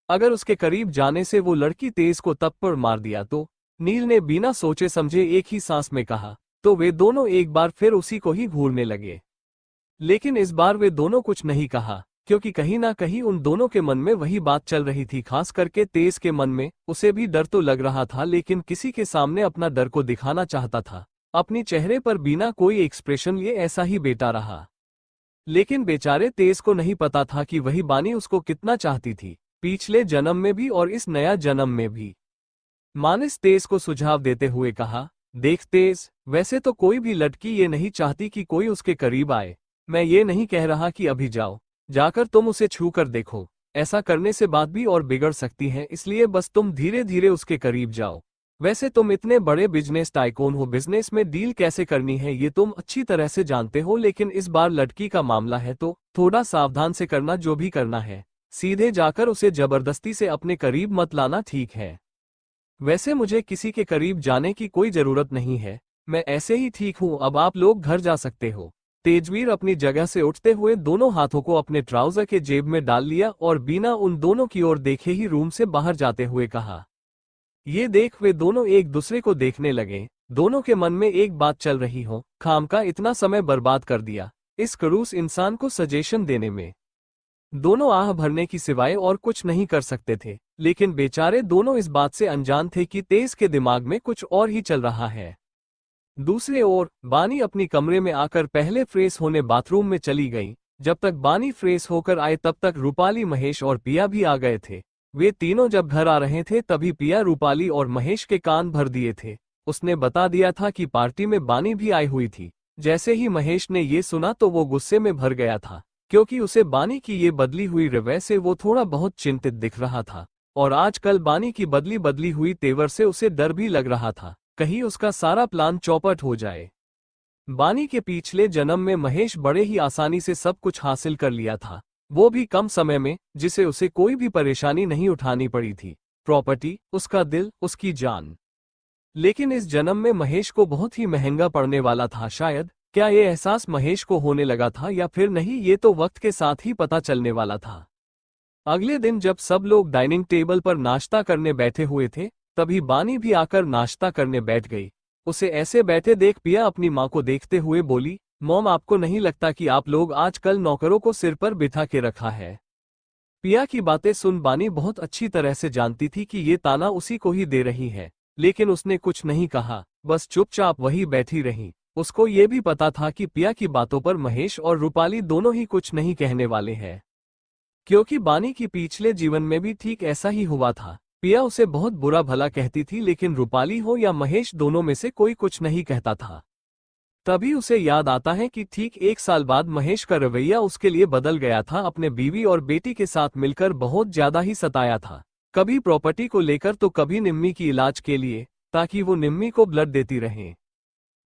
अगर उसके करीब जाने से वो लड़की तेज को तप्पड़ मार दिया तो? नील ने बिना सोचे समझे एक ही सांस में कहा। तो वे दोनों एक बार फिर उसी को ही घूरने लगे। लेकिन इस बार वे दोनों कुछ नहीं कहा, क्योंकि कहीं ना कहीं उन दोनों के मन में वही बात चल रही थी। खास करके तेज के मन में। उसे भी डर तो लग रहा था, लेकिन किसी के सामने अपना डर को दिखाना चाहता था। अपनी चेहरे पर बिना कोई एक्सप्रेशन लिए ऐसा ही बेटा रहा। लेकिन बेचारे तेज को नहीं पता था कि वही बानी उसको कितना चाहती थी, पिछले जन्म में भी और इस नया जन्म में भी। मानस तेज को सुझाव देते हुए कहा, देख तेज, वैसे तो कोई भी लड़की ये नहीं चाहती कि कोई उसके करीब आए। मैं ये नहीं कह रहा कि अभी जाओ, जाकर तुम उसे छू कर देखो। ऐसा करने से बात भी और बिगड़ सकती है, इसलिए बस तुम धीरे धीरे उसके करीब जाओ। वैसे तुम इतने बड़े बिजनेस टाइकून हो, बिजनेस में डील कैसे करनी है ये तुम अच्छी तरह से जानते हो, लेकिन इस बार लड़की का मामला है तो थोड़ा सावधान से करना। जो भी करना है सीधे जाकर उसे जबरदस्ती से अपने करीब मत लाना, ठीक है? वैसे मुझे किसी के करीब जाने की कोई जरूरत नहीं है, मैं ऐसे ही ठीक हूं। अब आप लोग घर जा सकते हो। तेजवीर अपनी जगह से उठते हुए दोनों हाथों को अपने ट्राउजर के जेब में डाल लिया और बिना उन दोनों की ओर देखे ही रूम से बाहर जाते हुए कहा। ये देख वे दोनों एक दूसरे को देखने लगे। दोनों के मन में एक बात चल रही हो, खामका इतना समय बर्बाद कर दिया इस खड़ूस इंसान को सजेशन देने में। दोनों आह भरने की सिवाय और कुछ नहीं कर सकते थे, लेकिन बेचारे दोनों इस बात से अनजान थे कि तेज के दिमाग में कुछ और ही चल रहा है। दूसरी ओर बानी अपनी कमरे में आकर पहले फ्रेश होने बाथरूम में चली गई। जब तक बानी फ्रेश होकर आए तब तक रूपाली, महेश और पिया भी आ गए थे। वे तीनों जब घर आ रहे थे तभी पिया रूपाली और महेश के कान भर दिए थे। उसने बता दिया था कि पार्टी में बानी भी आई हुई थी। जैसे ही महेश ने ये सुना तो वो गुस्से में भर गया था, क्योंकि उसे बानी की ये बदली हुई रवैये से वो थोड़ा बहुत चिंतित दिख रहा था। और आजकल बानी की बदली हुई तेवर से उसे डर भी लग रहा था, कहीं उसका सारा प्लान चौपट हो जाए। बानी के पिछले जन्म में महेश बड़े ही आसानी से सब कुछ हासिल कर लिया था, वो भी कम समय में, जिसे उसे कोई भी परेशानी नहीं उठानी पड़ी थी। प्रॉपर्टी, उसका दिल, उसकी जान। लेकिन इस जन्म में महेश को बहुत ही महंगा पड़ने वाला था शायद। क्या ये एहसास महेश को होने लगा था या फिर नहीं, ये तो वक्त के साथ ही पता चलने वाला था। अगले दिन जब सब लोग डाइनिंग टेबल पर नाश्ता करने बैठे हुए थे तभी बानी भी आकर नाश्ता करने बैठ गई। उसे ऐसे बैठे देख पिया अपनी माँ को देखते हुए बोली, मॉम आपको नहीं लगता कि आप लोग आजकल नौकरों को सिर पर बिठा के रखा है? पिया की बातें सुन बानी बहुत अच्छी तरह से जानती थी कि ये ताना उसी को ही दे रही है, लेकिन उसने कुछ नहीं कहा, बस चुपचाप वही बैठी रही। उसको ये भी पता था कि पिया की बातों पर महेश और रूपाली दोनों ही कुछ नहीं कहने वाले हैं, क्योंकि बानी की पिछले जीवन में भी ठीक ऐसा ही हुआ था। पिया उसे बहुत बुरा भला कहती थी, लेकिन रूपाली हो या महेश दोनों में से कोई कुछ नहीं कहता था। तभी उसे याद आता है कि ठीक 1 साल बाद महेश का रवैया उसके लिए बदल गया था। अपने बीवी और बेटी के साथ मिलकर बहुत ज्यादा ही सताया था, कभी प्रॉपर्टी को लेकर तो कभी निम्मी की इलाज के लिए, ताकि वो निम्मी को ब्लड देती रहे।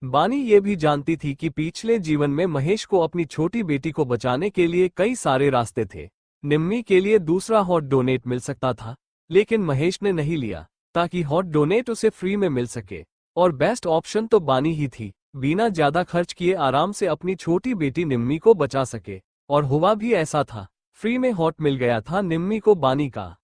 बानी ये भी जानती थी कि पिछले जीवन में महेश को अपनी छोटी बेटी को बचाने के लिए कई सारे रास्ते थे। निम्मी के लिए दूसरा हॉट डोनेट मिल सकता था, लेकिन महेश ने नहीं लिया, ताकि हॉट डोनेट उसे फ्री में मिल सके। और बेस्ट ऑप्शन तो बानी ही थी, बिना ज्यादा खर्च किए आराम से अपनी छोटी बेटी निम्मी को बचा सके। और हुआ भी ऐसा था, फ्री में हॉट मिल गया था निम्मी को बानी का।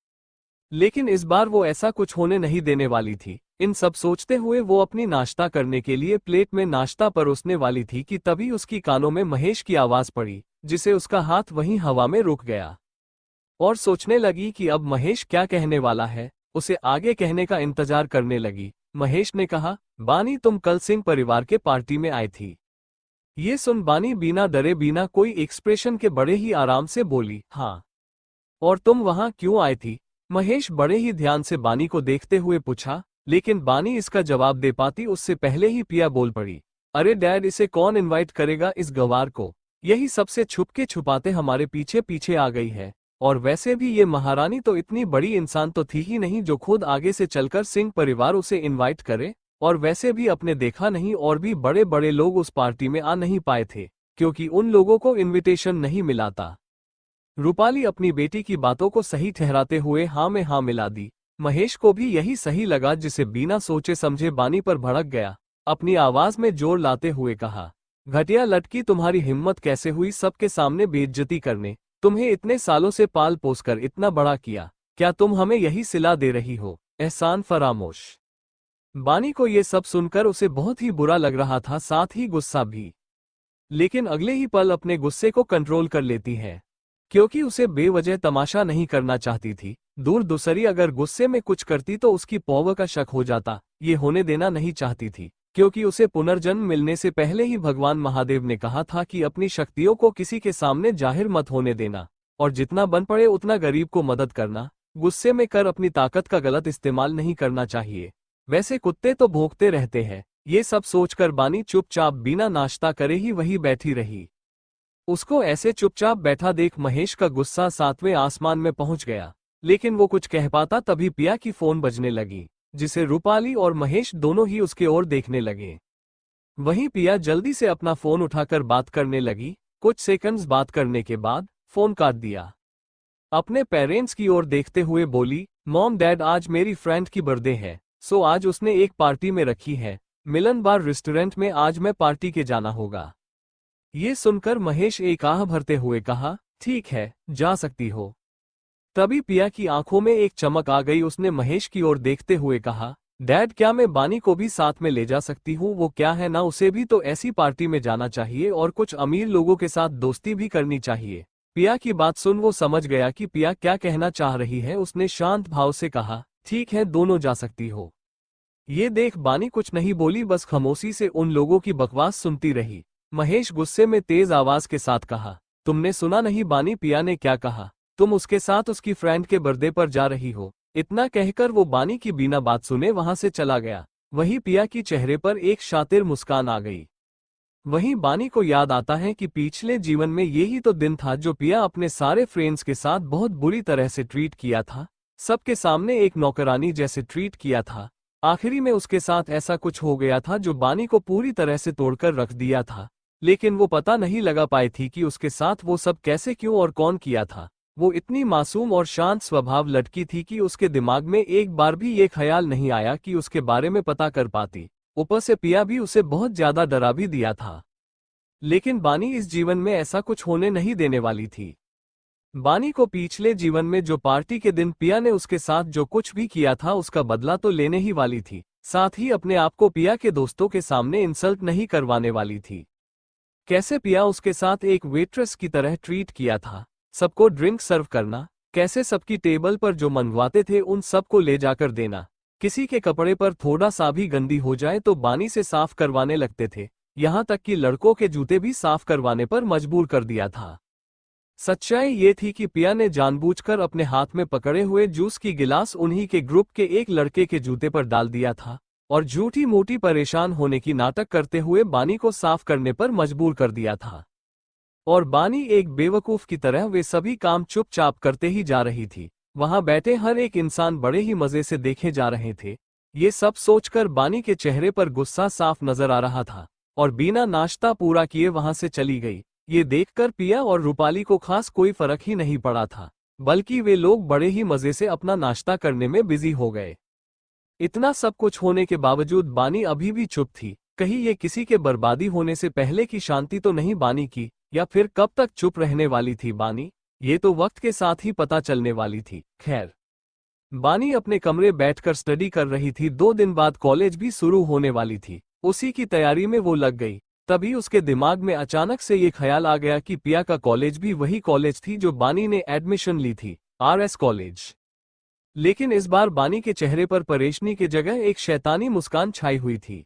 लेकिन इस बार वो ऐसा कुछ होने नहीं देने वाली थी। इन सब सोचते हुए वो अपनी नाश्ता करने के लिए प्लेट में नाश्ता परोसने वाली थी कि तभी उसकी कानों में महेश की आवाज पड़ी, जिसे उसका हाथ वहीं हवा में रुक गया। और सोचने लगी कि अब महेश क्या कहने वाला है, उसे आगे कहने का इंतजार करने लगी। महेश ने कहा, बानी तुम कल सिंह परिवार के पार्टी में आई थी? ये सुन बानी बिना डरे बिना कोई एक्सप्रेशन के बड़े ही आराम से बोली, हाँ। और तुम वहां क्यों आई थी? महेश बड़े ही ध्यान से बानी को देखते हुए पूछा, लेकिन बानी इसका जवाब दे पाती उससे पहले ही पिया बोल पड़ी, अरे डैड, इसे कौन इनवाइट करेगा इस गंवार को? यही सबसे छुपके छुपाते हमारे पीछे पीछे आ गई है। और वैसे भी ये महारानी तो इतनी बड़ी इंसान तो थी ही नहीं जो खुद आगे से चलकर सिंह परिवार उसे इनवाइट करे। और वैसे भी अपने देखा नहीं और भी बड़े बड़े लोग उस पार्टी में आ नहीं पाए थे, क्योंकि उन लोगों को इनविटेशन नहीं मिला था। रूपाली अपनी बेटी की बातों को सही ठहराते हुए हाँ में हाँ मिला दी। महेश को भी यही सही लगा, जिसे बिना सोचे समझे बानी पर भड़क गया। अपनी आवाज में जोर लाते हुए कहा, घटिया लटकी, तुम्हारी हिम्मत कैसे हुई सबके सामने बेइज्जती करने? तुम्हें इतने सालों से पाल पोस कर इतना बड़ा किया, क्या तुम हमें यही सिला दे रही हो? एहसान फरामोश। बानी को ये सब सुनकर उसे बहुत ही बुरा लग रहा था, साथ ही गुस्सा भी। लेकिन अगले ही पल अपने गुस्से को कंट्रोल कर लेती है, क्योंकि उसे बेवजह तमाशा नहीं करना चाहती थी। दूर दूसरी अगर गुस्से में कुछ करती तो उसकी पौव का शक हो जाता, ये होने देना नहीं चाहती थी, क्योंकि उसे पुनर्जन्म मिलने से पहले ही भगवान महादेव ने कहा था कि अपनी शक्तियों को किसी के सामने जाहिर मत होने देना, और जितना बन पड़े उतना गरीब को मदद करना। गुस्से में कर अपनी ताकत का गलत इस्तेमाल नहीं करना चाहिए, वैसे कुत्ते तो भौंकते रहते हैं। ये सब सोचकर बानी चुपचाप बिना नाश्ता करे ही वहीं बैठी रही। उसको ऐसे चुपचाप बैठा देख महेश का गुस्सा 7वें आसमान में पहुंच गया, लेकिन वो कुछ कह पाता तभी पिया की फोन बजने लगी, जिसे रूपाली और महेश दोनों ही उसके ओर देखने लगे। वहीं पिया जल्दी से अपना फोन उठाकर बात करने लगी। कुछ सेकंड्स बात करने के बाद फोन काट दिया। अपने पेरेंट्स की ओर देखते हुए बोली, मॉम डैड आज मेरी फ्रेंड की बर्थडे है, सो आज उसने एक पार्टी में रखी है, मिलन बार रेस्टोरेंट में आज मैं पार्टी के जाना होगा। ये सुनकर महेश एक आह भरते हुए कहा, ठीक है, जा सकती हो। तभी पिया की आंखों में एक चमक आ गई। उसने महेश की ओर देखते हुए कहा, डैड क्या मैं बानी को भी साथ में ले जा सकती हूँ? वो क्या है ना, उसे भी तो ऐसी पार्टी में जाना चाहिए और कुछ अमीर लोगों के साथ दोस्ती भी करनी चाहिए। पिया की बात सुन वो समझ गया कि पिया क्या कहना चाह रही है। उसने शांत भाव से कहा, ठीक है, दोनों जा सकती हो। ये देख बानी कुछ नहीं बोली, बस खामोशी से उन लोगों की बकवास सुनती रही। महेश गुस्से में तेज आवाज के साथ कहा, तुमने सुना नहीं बानी, पिया ने क्या कहा? तुम उसके साथ उसकी फ्रेंड के बर्थडे पर जा रही हो। इतना कहकर वो बानी की बिना बात सुने वहां से चला गया। वहीं पिया की चेहरे पर एक शातिर मुस्कान आ गई। वहीं बानी को याद आता है कि पिछले जीवन में यही तो दिन था जो पिया अपने सारे फ्रेंड्स के साथ बहुत बुरी तरह से ट्रीट किया था, सबके सामने एक नौकरानी जैसे ट्रीट किया था। आखिरी में उसके साथ ऐसा कुछ हो गया था जो बानी को पूरी तरह से तोड़कर रख दिया था, लेकिन वो पता नहीं लगा पाई थी कि उसके साथ वो सब कैसे, क्यों और कौन किया था। वो इतनी मासूम और शांत स्वभाव लड़की थी कि उसके दिमाग में एक बार भी ये ख्याल नहीं आया कि उसके बारे में पता कर पाती। ऊपर से पिया भी उसे बहुत ज्यादा डरा भी दिया था। लेकिन बानी इस जीवन में ऐसा कुछ होने नहीं देने वाली थी। बानी को पिछले जीवन में जो पार्टी के दिन पिया ने उसके साथ जो कुछ भी किया था उसका बदला तो लेने ही वाली थी, साथ ही अपने आप को पिया के दोस्तों के सामने इंसल्ट नहीं करवाने वाली थी। कैसे पिया उसके साथ एक वेट्रेस की तरह ट्रीट किया था, सबको ड्रिंक सर्व करना, कैसे सबकी टेबल पर जो मंगवाते थे उन सबको ले जाकर देना, किसी के कपड़े पर थोड़ा सा भी गंदी हो जाए तो बानी से साफ करवाने लगते थे, यहाँ तक कि लड़कों के जूते भी साफ करवाने पर मजबूर कर दिया था। सच्चाई ये थी कि पिया ने जानबूझकर अपने हाथ में पकड़े हुए जूस की गिलास उन्हीं के ग्रुप के एक लड़के के जूते पर डाल दिया था और झूठी मूठी परेशान होने की नाटक करते हुए बानी को साफ करने पर मजबूर कर दिया था। और बानी एक बेवकूफ की तरह वे सभी काम चुपचाप करते ही जा रही थी। वहां बैठे हर एक इंसान बड़े ही मजे से देखे जा रहे थे। ये सब सोचकर बानी के चेहरे पर गुस्सा साफ नजर आ रहा था और बिना नाश्ता पूरा किए वहां से चली गई। ये देखकर पिया और रूपाली को खास कोई फर्क ही नहीं पड़ा था, बल्कि वे लोग बड़े ही मजे से अपना नाश्ता करने में बिजी हो गए। इतना सब कुछ होने के बावजूद बानी अभी भी चुप थी। कहीं ये किसी के बर्बादी होने से पहले की शांति तो नहीं बानी की, या फिर कब तक चुप रहने वाली थी बानी, ये तो वक्त के साथ ही पता चलने वाली थी। खैर, बानी अपने कमरे बैठकर स्टडी कर रही थी। 2 दिन बाद कॉलेज भी शुरू होने वाली थी, उसी की तैयारी में वो लग गई। तभी उसके दिमाग में अचानक से ये ख्याल आ गया कि पिया का कॉलेज भी वही कॉलेज थी जो बानी ने एडमिशन ली थी, RS कॉलेज। लेकिन इस बार बानी के चेहरे पर परेशानी की जगह एक शैतानी मुस्कान छाई हुई थी।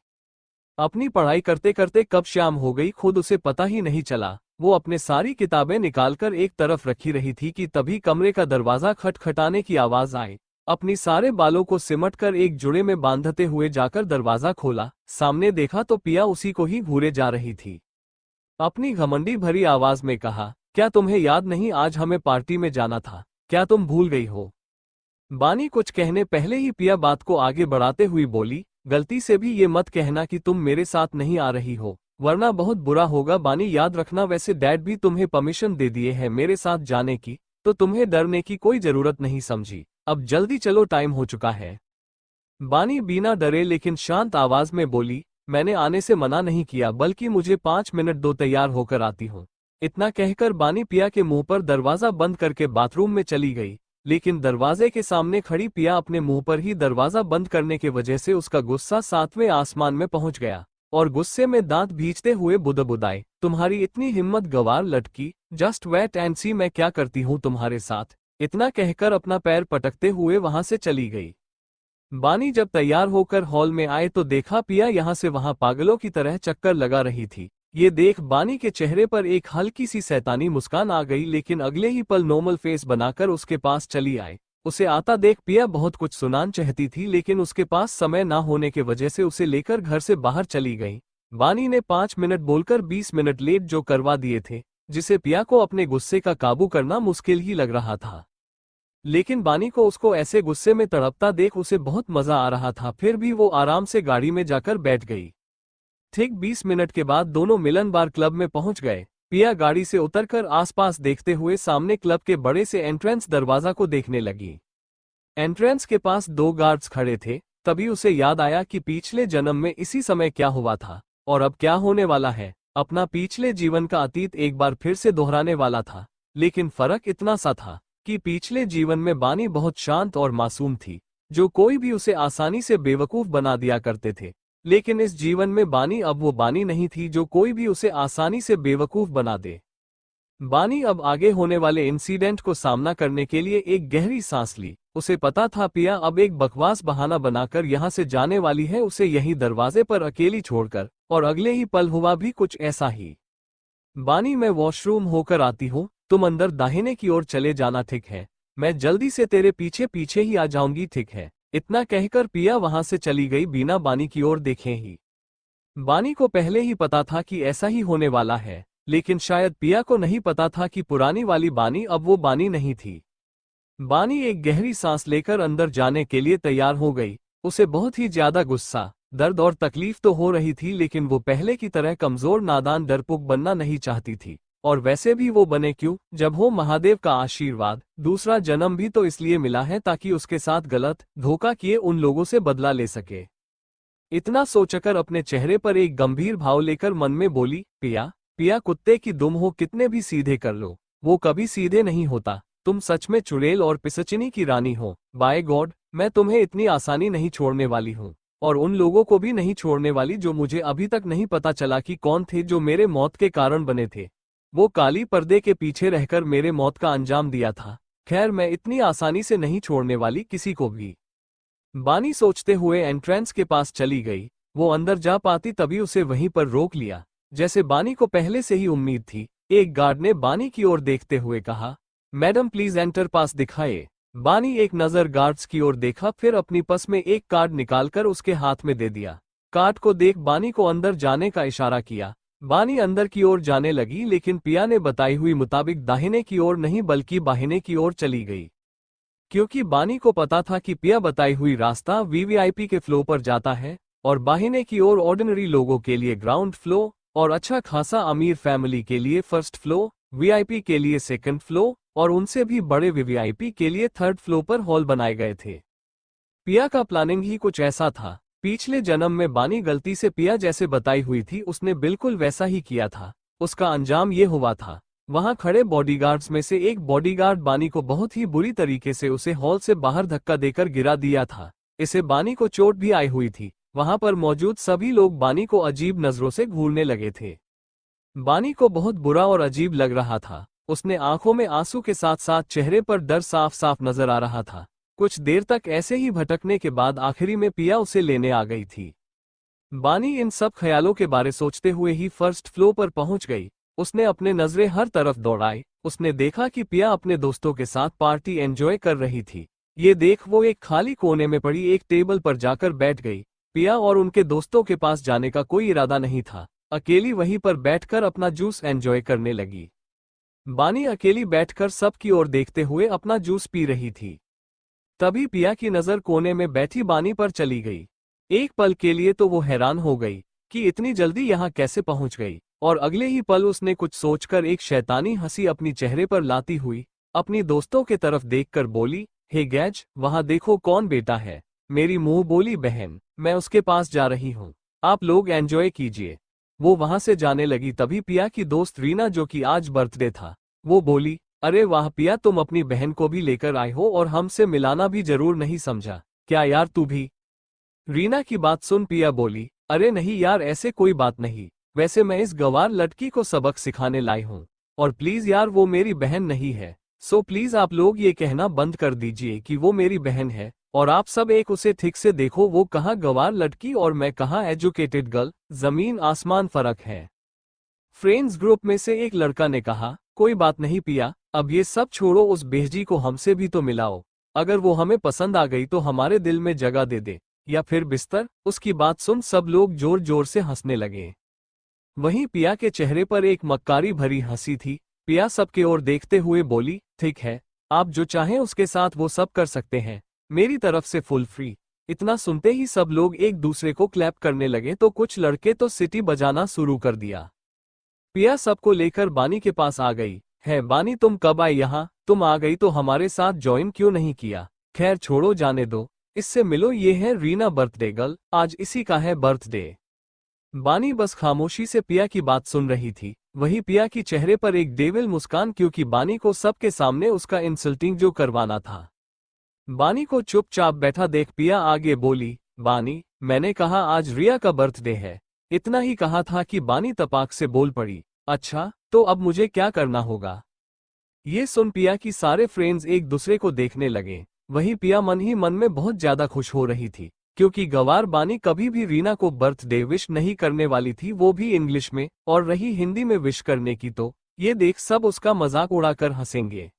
अपनी पढ़ाई करते करते कब शाम हो गई खुद उसे पता ही नहीं चला। वो अपने सारी किताबें निकालकर एक तरफ रखी रही थी कि तभी कमरे का दरवाजा खटखटाने की आवाज आई। अपनी सारे बालों को सिमटकर एक जुड़े में बांधते हुए जाकर दरवाजा खोला। सामने देखा तो पिया उसी को ही घूरे जा रही थी। अपनी घमंडी भरी आवाज में कहा, क्या तुम्हें याद नहीं आज हमें पार्टी में जाना था, क्या तुम भूल गई हो? बानी कुछ कहने पहले ही पिया बात को आगे बढ़ाते हुए बोली, गलती से भी ये मत कहना कि तुम मेरे साथ नहीं आ रही हो, वरना बहुत बुरा होगा। बानी याद रखना, वैसे डैड भी तुम्हें परमिशन दे दिए है मेरे साथ जाने की, तो तुम्हें डरने की कोई जरूरत नहीं समझी। अब जल्दी चलो, टाइम हो चुका है। बानी बिना डरे लेकिन शांत आवाज में बोली, मैंने आने से मना नहीं किया, बल्कि मुझे 5 मिनट दो, तैयार होकर आती हूँ। इतना कहकर बानी पिया के मुंह पर दरवाजा बंद करके बाथरूम में चली गई। लेकिन दरवाजे के सामने खड़ी पिया अपने मुंह पर ही दरवाजा बंद करने के वजह से उसका गुस्सा 7वें आसमान में पहुंच गया और गुस्से में दांत भींचते हुए बुदबुदाए, तुम्हारी इतनी हिम्मत गवार लटकी, जस्ट वेट एंड सी मैं क्या करती हूँ तुम्हारे साथ। इतना कहकर अपना पैर पटकते हुए वहां से चली गई। बानी जब तैयार होकर हॉल में आए तो देखा पिया यहां से वहां पागलों की तरह चक्कर लगा रही थी। ये देख बानी के चेहरे पर एक हल्की सी शैतानी मुस्कान आ गई, लेकिन अगले ही पल नॉर्मल फेस बनाकर उसके पास चली आई। उसे आता देख पिया बहुत कुछ सुनान चाहती थी, लेकिन उसके पास समय ना होने के वजह से उसे लेकर घर से बाहर चली गई। बानी ने 5 मिनट बोलकर 20 मिनट लेट जो करवा दिए थे, जिसे पिया को अपने गुस्से का काबू करना मुश्किल ही लग रहा था। लेकिन बानी को उसको ऐसे गुस्से में तड़पता देख उसे बहुत मजा आ रहा था। फिर भी वो आराम से गाड़ी में जाकर बैठ गई। ठीक 20 मिनट के बाद दोनों मिलन बार क्लब में पहुंच गए। पिया गाड़ी से उतरकर आसपास देखते हुए सामने क्लब के बड़े से एंट्रेंस दरवाजा को देखने लगी। एंट्रेंस के पास 2 गार्ड्स खड़े थे। तभी उसे याद आया कि पिछले जन्म में इसी समय क्या हुआ था और अब क्या होने वाला है। अपना पिछले जीवन का अतीत एक बार फिर से दोहराने वाला था, लेकिन फर्क इतना सा था कि पिछले जीवन में बानी बहुत शांत और मासूम थी, जो कोई भी उसे आसानी से बेवकूफ बना दिया करते थे। लेकिन इस जीवन में बानी अब वो बानी नहीं थी जो कोई भी उसे आसानी से बेवकूफ बना दे। बानी अब आगे होने वाले इंसिडेंट को सामना करने के लिए एक गहरी सांस ली। उसे पता था पिया अब एक बकवास बहाना बनाकर यहाँ से जाने वाली है, उसे यहीं दरवाजे पर अकेली छोड़कर, और अगले ही पल हुआ भी कुछ ऐसा ही। बानी मैं वॉशरूम होकर आती हूँ, तुम अंदर दाहिने की ओर चले जाना, ठीक है? मैं जल्दी से तेरे पीछे पीछे ही आ जाऊंगी, ठीक है? इतना कहकर पिया वहां से चली गई बिना बानी की ओर देखे ही। बानी को पहले ही पता था कि ऐसा ही होने वाला है, लेकिन शायद पिया को नहीं पता था कि पुरानी वाली बानी अब वो बानी नहीं थी। बानी एक गहरी सांस लेकर अंदर जाने के लिए तैयार हो गई। उसे बहुत ही ज्यादा गुस्सा, दर्द और तकलीफ तो हो रही थी, लेकिन वो पहले की तरह कमजोर नादान डरपोक बनना नहीं चाहती थी। और वैसे भी वो बने क्यों, जब हो महादेव का आशीर्वाद। दूसरा जन्म भी तो इसलिए मिला है ताकि उसके साथ गलत धोखा किए उन लोगों से बदला ले सके। इतना सोचकर अपने चेहरे पर एक गंभीर भाव लेकर मन में बोली, पिया पिया कुत्ते की दुम हो, कितने भी सीधे कर लो, वो कभी सीधे नहीं होता। तुम सच में चुड़ैल और पिसचिनी की रानी हो। बाय गॉड, मैं तुम्हें इतनी आसानी नहीं छोड़ने वाली हूँ, और उन लोगों को भी नहीं छोड़ने वाली जो मुझे अभी तक नहीं पता चला कि कौन थे, जो मेरे मौत के कारण बने थे। वो काली पर्दे के पीछे रहकर मेरे मौत का अंजाम दिया था। खैर, मैं इतनी आसानी से नहीं छोड़ने वाली किसी को भी। बानी सोचते हुए एंट्रेंस के पास चली गई। वो अंदर जा पाती तभी उसे वहीं पर रोक लिया, जैसे बानी को पहले से ही उम्मीद थी। एक गार्ड ने बानी की ओर देखते हुए कहा, मैडम प्लीज एंटर पास दिखाए। बानी एक नजर गार्ड्स की ओर देखा, फिर अपनी पर्स में एक कार्ड निकालकर उसके हाथ में दे दिया। कार्ड को देख बानी को अंदर जाने का इशारा किया। बानी अंदर की ओर जाने लगी, लेकिन पिया ने बताई हुई मुताबिक दाहिने की ओर नहीं बल्कि बाहिने की ओर चली गई, क्योंकि बानी को पता था कि पिया बताई हुई रास्ता वीवीआईपी के फ्लो पर जाता है, और बाहिने की ओर ऑर्डिनरी लोगों के लिए ग्राउंड फ्लो, और अच्छा खासा अमीर फैमिली के लिए फर्स्ट फ्लो, वीआईपी के लिए सेकंड फ्लो, और उनसे भी बड़े वीवीआईपी के लिए थर्ड फ्लो पर हॉल बनाए गए थे। पिया का प्लानिंग ही कुछ ऐसा था। पिछले जन्म में बानी गलती से पिया जैसे बताई हुई थी, उसने बिल्कुल वैसा ही किया था। उसका अंजाम ये हुआ था। वहां खड़े बॉडीगार्ड्स में से एक बॉडीगार्ड बानी को बहुत ही बुरी तरीके से उसे हॉल से बाहर धक्का देकर गिरा दिया था। इसे बानी को चोट भी आई हुई थी। वहां पर मौजूद सभी लोग बानी को अजीब नजरों से घूरने लगे थे। बानी को बहुत बुरा और अजीब लग रहा था। उसने आंखों में आंसू के साथ साथ चेहरे पर डर साफ साफ नजर आ रहा था। कुछ देर तक ऐसे ही भटकने के बाद आखिरी में पिया उसे लेने आ गई थी। बानी इन सब ख्यालों के बारे सोचते हुए ही फर्स्ट फ्लोर पर पहुंच गई। उसने अपने नजरें हर तरफ दौड़ाई। उसने देखा कि पिया अपने दोस्तों के साथ पार्टी एंजॉय कर रही थी। ये देख वो एक खाली कोने में पड़ी एक टेबल पर जाकर बैठ गई। पिया और उनके दोस्तों के पास जाने का कोई इरादा नहीं था। अकेली वहीं पर बैठकर अपना जूस एंजॉय करने लगी। बानी अकेली बैठकर सबकी ओर देखते हुए अपना जूस पी रही थी। तभी पिया की नजर कोने में बैठी बानी पर चली गई। एक पल के लिए तो वो हैरान हो गई कि इतनी जल्दी यहाँ कैसे पहुंच गई, और अगले ही पल उसने कुछ सोचकर एक शैतानी हंसी अपनी चेहरे पर लाती हुई अपनी दोस्तों के तरफ देखकर बोली, हे गैज, वहां देखो कौन बेटा है। मेरी मुंह बोली बहन, मैं उसके पास जा रही हूँ, आप लोग एंजॉय कीजिए। वो वहां से जाने लगी तभी पिया की दोस्त रीना, जो कि आज बर्थडे था, वो बोली, अरे वाह पिया, तुम अपनी बहन को भी लेकर आए हो और हमसे मिलाना भी जरूर नहीं समझा क्या यार तू भी। रीना की बात सुन पिया बोली, अरे नहीं यार ऐसे कोई बात नहीं, वैसे मैं इस गंवार लड़की को सबक सिखाने लाई हूँ, और प्लीज यार वो मेरी बहन नहीं है, सो प्लीज आप लोग ये कहना बंद कर दीजिए कि वो मेरी बहन है, और आप सब एक उसे ठीक से देखो, वो कहाँ गंवार लड़की और मैं कहाँ एजुकेटेड गर्ल, जमीन आसमान फर्क है। फ्रेंड्स ग्रुप में से एक लड़का ने कहा, कोई बात नहीं पिया, अब ये सब छोड़ो, उस बेहजी को हमसे भी तो मिलाओ, अगर वो हमें पसंद आ गई तो हमारे दिल में जगह दे दे, या फिर बिस्तर। उसकी बात सुन सब लोग जोर जोर से हंसने लगे। वहीं पिया के चेहरे पर एक मक्कारी भरी हंसी थी। पिया सबके ओर देखते हुए बोली, ठीक है, आप जो चाहें उसके साथ वो सब कर सकते हैं, मेरी तरफ से फुल फ्री। इतना सुनते ही सब लोग एक दूसरे को क्लैप करने लगे तो कुछ लड़के तो सिटी बजाना शुरू कर दिया। पिया सबको लेकर बानी के पास आ गई। है बानी, तुम कब आई यहाँ? तुम आ गई तो हमारे साथ ज्वाइन क्यों नहीं किया? खैर छोड़ो, जाने दो, इससे मिलो, ये है रीना बर्थडे गर्ल, आज इसी का है बर्थडे। बानी बस खामोशी से पिया की बात सुन रही थी। वही पिया की चेहरे पर एक डेविल मुस्कान, क्योंकि बानी को सबके सामने उसका इंसल्टिंग जो करवाना था। बानी को चुपचाप बैठा देख पिया आगे बोली, बानी मैंने कहा आज रिया का बर्थडे है, इतना ही कहा था कि बानी तपाक से बोल पड़ी, अच्छा तो अब मुझे क्या करना होगा? ये सुन पिया की सारे फ्रेंड्स एक दूसरे को देखने लगे। वहीं पिया मन ही मन में बहुत ज्यादा खुश हो रही थी, क्योंकि गवार बानी कभी भी रीना को बर्थडे विश नहीं करने वाली थी, वो भी इंग्लिश में, और रही हिंदी में विश करने की तो ये देख सब उसका मजाक उड़ाकर हंसेंगे।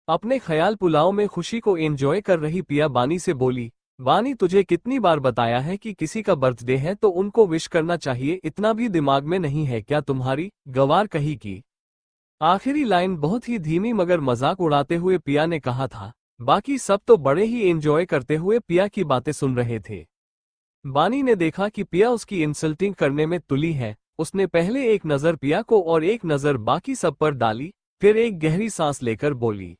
अपने ख्याल पुलाव में खुशी को एंजॉय कर रही पिया बानी से बोली, बानी तुझे कितनी बार बताया है कि किसी का बर्थडे है तो उनको विश करना चाहिए, इतना भी दिमाग में नहीं है क्या तुम्हारी? गवार कही की आखिरी लाइन बहुत ही धीमी मगर मजाक उड़ाते हुए पिया ने कहा था। बाकी सब तो बड़े ही एंजॉय करते हुए पिया की बातें सुन रहे थे। बानी ने देखा कि पिया उसकी इंसल्टिंग करने में तुली है। उसने पहले एक नजर पिया को और एक नजर बाकी सब पर डाली, फिर एक गहरी सांस लेकर बोली,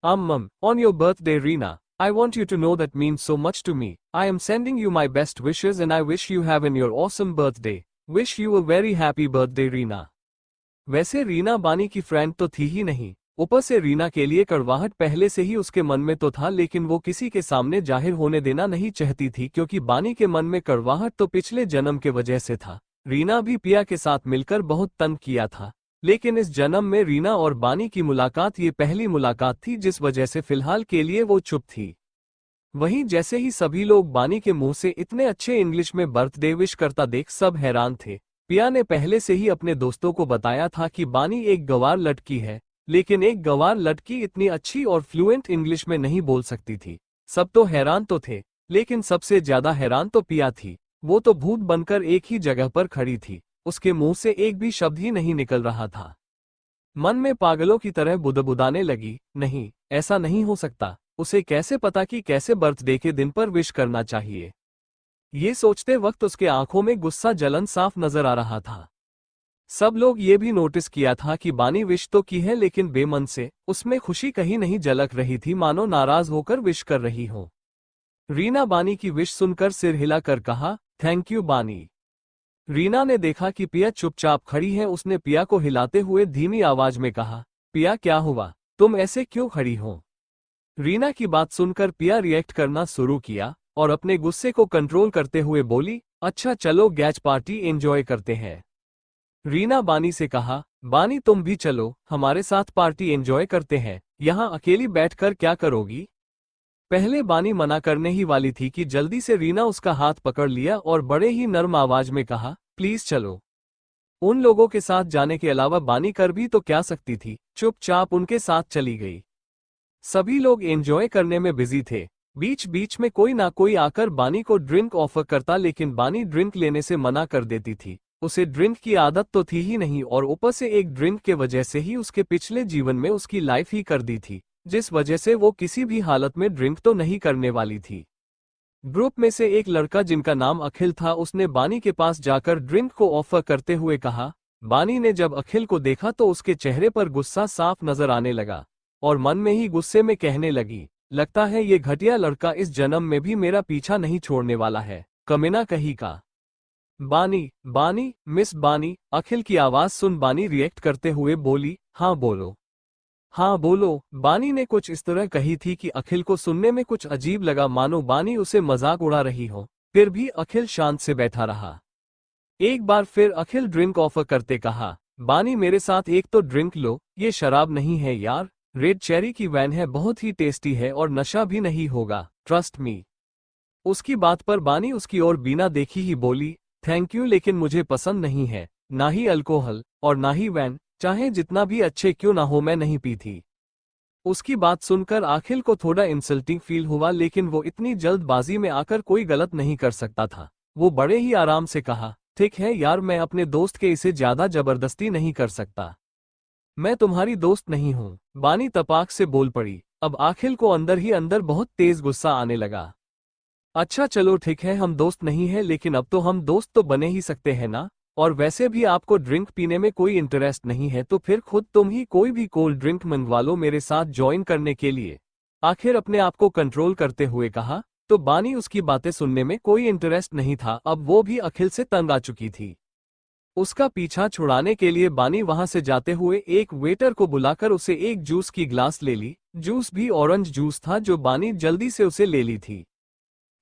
मम on your birthday Reena, I want you to know that means so much to me. I am sending you my best wishes and I wish you have in your awesome birthday. Wish you a very happy birthday Reena. वैसे रीना बानी की friend तो थी ही नहीं, ऊपर से रीना के लिए कड़वाहट पहले से ही उसके मन में तो था, लेकिन वो किसी के सामने जाहिर होने देना नहीं चाहती थी, क्योंकि बानी के मन में कड़वाहट तो पिछले जन्म के वजह से था। रीना भी पिया के साथ मिलकर बहुत तंग किया था, लेकिन इस जन्म में रीना और बानी की मुलाकात ये पहली मुलाकात थी, जिस वजह से फिलहाल के लिए वो चुप थी। वहीं जैसे ही सभी लोग बानी के मुंह से इतने अच्छे इंग्लिश में बर्थडे विश करता देख सब हैरान थे। पिया ने पहले से ही अपने दोस्तों को बताया था कि बानी एक गंवार लड़की है, लेकिन एक गंवार लड़की इतनी अच्छी और फ्लुएंट इंग्लिश में नहीं बोल सकती थी। सब तो हैरान तो थे, लेकिन सबसे ज्यादा हैरान तो पिया थी। वो तो भूत बनकर एक ही जगह पर खड़ी थी, उसके मुंह से एक भी शब्द ही नहीं निकल रहा था। मन में पागलों की तरह बुदबुदाने लगी, नहीं ऐसा नहीं हो सकता, उसे कैसे पता कि कैसे बर्थडे के दिन पर विश करना चाहिए? ये सोचते वक्त उसके आंखों में गुस्सा जलन साफ नजर आ रहा था। सब लोग ये भी नोटिस किया था कि बानी विश तो की है, लेकिन बेमन से, उसमें खुशी कहीं नहीं झलक रही थी, मानो नाराज होकर विश कर रही हो। रीना बानी की विश सुनकर सिर हिलाकर कहा, थैंक यू बानी। रीना ने देखा कि पिया चुपचाप खड़ी है, उसने पिया को हिलाते हुए धीमी आवाज में कहा, पिया क्या हुआ, तुम ऐसे क्यों खड़ी हो? रीना की बात सुनकर पिया रिएक्ट करना शुरू किया और अपने गुस्से को कंट्रोल करते हुए बोली, अच्छा चलो गैच पार्टी एंजॉय करते हैं। रीना बानी से कहा, बानी तुम भी चलो, हमारे साथ पार्टी एंजॉय करते हैं, यहाँ अकेली बैठकर क्या करोगी? पहले बानी मना करने ही वाली थी कि जल्दी से रीना उसका हाथ पकड़ लिया और बड़े ही नर्म आवाज में कहा, प्लीज चलो। उन लोगों के साथ जाने के अलावा बानी कर भी तो क्या सकती थी, चुपचाप उनके साथ चली गई। सभी लोग एंजॉय करने में बिजी थे। बीच बीच में कोई ना कोई आकर बानी को ड्रिंक ऑफर करता, लेकिन बानी ड्रिंक लेने से मना कर देती थी। उसे ड्रिंक की आदत तो थी ही नहीं, और ऊपर से एक ड्रिंक के वजह से ही उसके पिछले जीवन में उसकी लाइफ ही कर दी थी, जिस वजह से वो किसी भी हालत में ड्रिंक तो नहीं करने वाली थी। ग्रुप में से एक लड़का जिनका नाम अखिल था, उसने बानी के पास जाकर ड्रिंक को ऑफर करते हुए कहा। बानी ने जब अखिल को देखा तो उसके चेहरे पर गुस्सा साफ नजर आने लगा और मन में ही गुस्से में कहने लगी, लगता है ये घटिया लड़का इस जन्म में भी मेरा पीछा नहीं छोड़ने वाला है, कमीना कहीं का। बानी बानी मिस बानी। अखिल की आवाज सुन बानी रिएक्ट करते हुए बोली, हाँ बोलो। हाँ बोलो। बानी ने कुछ इस तरह कही थी कि अखिल को सुनने में कुछ अजीब लगा, मानो बानी उसे मजाक उड़ा रही हो। फिर भी अखिल शांत से बैठा रहा। एक बार फिर अखिल ड्रिंक ऑफर करते कहा, बानी मेरे साथ एक तो ड्रिंक लो, ये शराब नहीं है यार, रेड चेरी की वैन है, बहुत ही टेस्टी है और नशा भी नहीं होगा, ट्रस्ट मी। उसकी बात पर बानी उसकी ओर बिना देखी ही बोली, थैंक यू लेकिन मुझे पसंद नहीं है, ना ही अल्कोहल और ना ही वैन, चाहे जितना भी अच्छे क्यों ना हो मैं नहीं पी थी। उसकी बात सुनकर अखिल को थोड़ा इंसल्टिंग फील हुआ, लेकिन वो इतनी जल्दबाजी में आकर कोई गलत नहीं कर सकता था। वो बड़े ही आराम से कहा, ठीक है यार, मैं अपने दोस्त के इसे ज्यादा जबरदस्ती नहीं कर सकता। मैं तुम्हारी दोस्त नहीं हूं। बानी तपाक से बोल पड़ी। अब अखिल को अंदर ही अंदर बहुत तेज गुस्सा आने लगा। अच्छा चलो ठीक है, हम दोस्त नहीं है, लेकिन अब तो हम दोस्त तो बने ही सकते हैं ना। और वैसे भी आपको ड्रिंक पीने में कोई इंटरेस्ट नहीं है तो फिर खुद तुम ही कोई भी कोल्ड ड्रिंक मंगवा लो मेरे साथ ज्वाइन करने के लिए। आखिर अपने आप को कंट्रोल करते हुए कहा। तो बानी उसकी बातें सुनने में कोई इंटरेस्ट नहीं था, अब वो भी अखिल से तंग आ चुकी थी। उसका पीछा छुड़ाने के लिए बानी वहां से जाते हुए एक वेटर को बुलाकर उसे एक जूस की ग्लास ले ली। जूस भी ऑरेंज जूस था जो बानी जल्दी से उसे ले ली थी।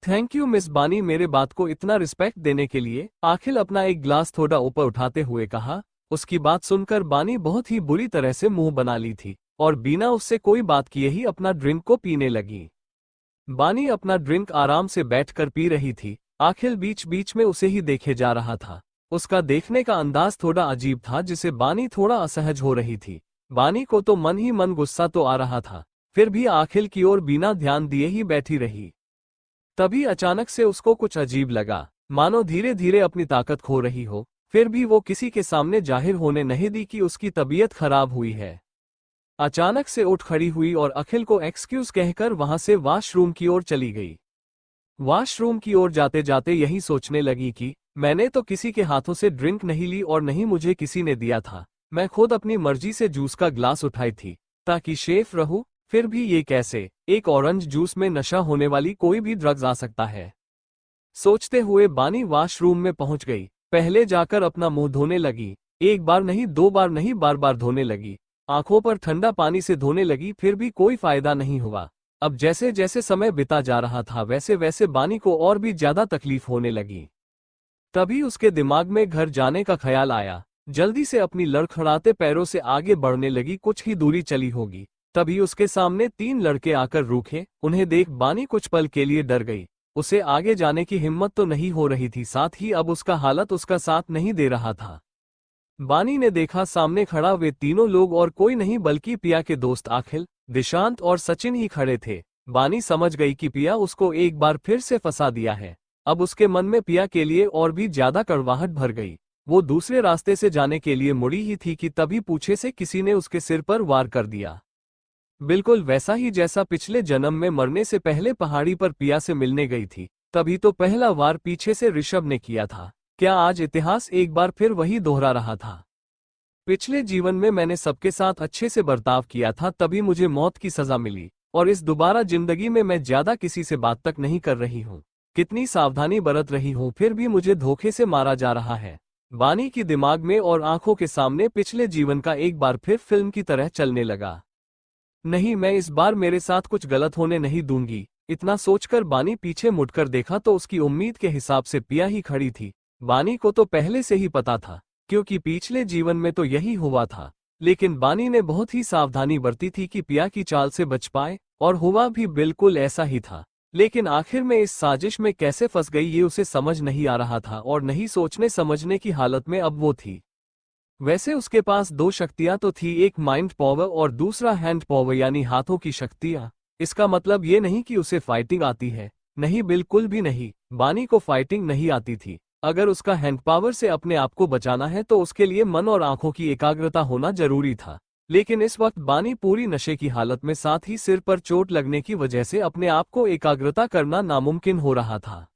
थैंक यू मिस बानी, मेरे बात को इतना रिस्पेक्ट देने के लिए। अखिल अपना एक ग्लास थोड़ा ऊपर उठाते हुए कहा। उसकी बात सुनकर बानी बहुत ही बुरी तरह से मुंह बना ली थी और बिना उससे कोई बात किए ही अपना ड्रिंक को पीने लगी। बानी अपना ड्रिंक आराम से बैठकर पी रही थी। अखिल बीच बीच में उसे ही देखे जा रहा था। उसका देखने का अंदाज थोड़ा अजीब था जिसे बानी थोड़ा असहज हो रही थी। बानी को तो मन ही मन गुस्सा तो आ रहा था, फिर भी अखिल की ओर बिना ध्यान दिए ही बैठी रही। तभी अचानक से उसको कुछ अजीब लगा, मानो धीरे धीरे अपनी ताकत खो रही हो। फिर भी वो किसी के सामने जाहिर होने नहीं दी कि उसकी तबीयत खराब हुई है। अचानक से उठ खड़ी हुई और अखिल को एक्सक्यूज कहकर वहां से वॉशरूम की ओर चली गई। वॉशरूम की ओर जाते जाते यही सोचने लगी कि मैंने तो किसी के हाथों से ड्रिंक नहीं ली और नहीं मुझे किसी ने दिया था। मैं खुद अपनी मर्जी से जूस का ग्लास उठाई थी ताकि सेफ रहूं। फिर भी ये कैसे, एक ऑरेंज जूस में नशा होने वाली कोई भी ड्रग्स आ सकता है। सोचते हुए बानी वॉशरूम में पहुंच गई। पहले जाकर अपना मुंह धोने लगी। एक बार नहीं, दो बार नहीं, बार बार धोने लगी। आंखों पर ठंडा पानी से धोने लगी, फिर भी कोई फायदा नहीं हुआ। अब जैसे जैसे समय बीता जा रहा था वैसे वैसे बानी को और भी ज्यादा तकलीफ होने लगी। तभी उसके दिमाग में घर जाने का ख्याल आया। जल्दी से अपनी लड़खड़ाते पैरों से आगे बढ़ने लगी। कुछ ही दूरी चली होगी, तभी उसके सामने तीन लड़के आकर रुके। उन्हें देख बानी कुछ पल के लिए डर गई। उसे आगे जाने की हिम्मत तो नहीं हो रही थी, साथ ही अब उसका हालत उसका साथ नहीं दे रहा था। बानी ने देखा सामने खड़ा वे तीनों लोग और कोई नहीं बल्कि पिया के दोस्त अखिल, दिशांत और सचिन ही खड़े थे। बानी समझ गई कि पिया उसको एक बार फिर से फंसा दिया है। अब उसके मन में पिया के लिए और भी ज्यादा कड़वाहट भर गई। वो दूसरे रास्ते से जाने के लिए मुड़ी ही थी कि तभी पीछे से किसी ने उसके सिर पर वार कर दिया। बिल्कुल वैसा ही जैसा पिछले जन्म में मरने से पहले पहाड़ी पर पिया से मिलने गई थी। तभी तो पहला वार पीछे से ऋषभ ने किया था। क्या आज इतिहास एक बार फिर वही दोहरा रहा था? पिछले जीवन में मैंने सबके साथ अच्छे से बर्ताव किया था, तभी मुझे मौत की सजा मिली। और इस दोबारा जिंदगी में मैं ज्यादा किसी से बात तक नहीं कर रही हूँ। कितनी सावधानी बरत रही हूँ, फिर भी मुझे धोखे से मारा जा रहा है। बानी की दिमाग में और आंखों के सामने पिछले जीवन का एक बार फिर फिल्म की तरह चलने लगा। नहीं, मैं इस बार मेरे साथ कुछ गलत होने नहीं दूंगी। इतना सोचकर बानी पीछे मुड़कर देखा तो उसकी उम्मीद के हिसाब से पिया ही खड़ी थी। बानी को तो पहले से ही पता था, क्योंकि पिछले जीवन में तो यही हुआ था। लेकिन बानी ने बहुत ही सावधानी बरती थी कि पिया की चाल से बच पाए, और हुआ भी बिल्कुल ऐसा ही था। लेकिन आखिर में इस साजिश में कैसे फंस गई ये उसे समझ नहीं आ रहा था, और नहीं सोचने समझने की हालत में अब वो थी। वैसे उसके पास दो शक्तियां तो थी, एक माइंड पावर और दूसरा हैंड पावर यानी हाथों की शक्तियां। इसका मतलब ये नहीं कि उसे फाइटिंग आती है, नहीं, बिल्कुल भी नहीं। बानी को फाइटिंग नहीं आती थी। अगर उसका हैंड पावर से अपने आप को बचाना है तो उसके लिए मन और आंखों की एकाग्रता होना जरूरी था। लेकिन इस वक्त बानी पूरी नशे की हालत में, साथ ही सिर पर चोट लगने की वजह से अपने आप को एकाग्रता करना नामुमकिन हो रहा था।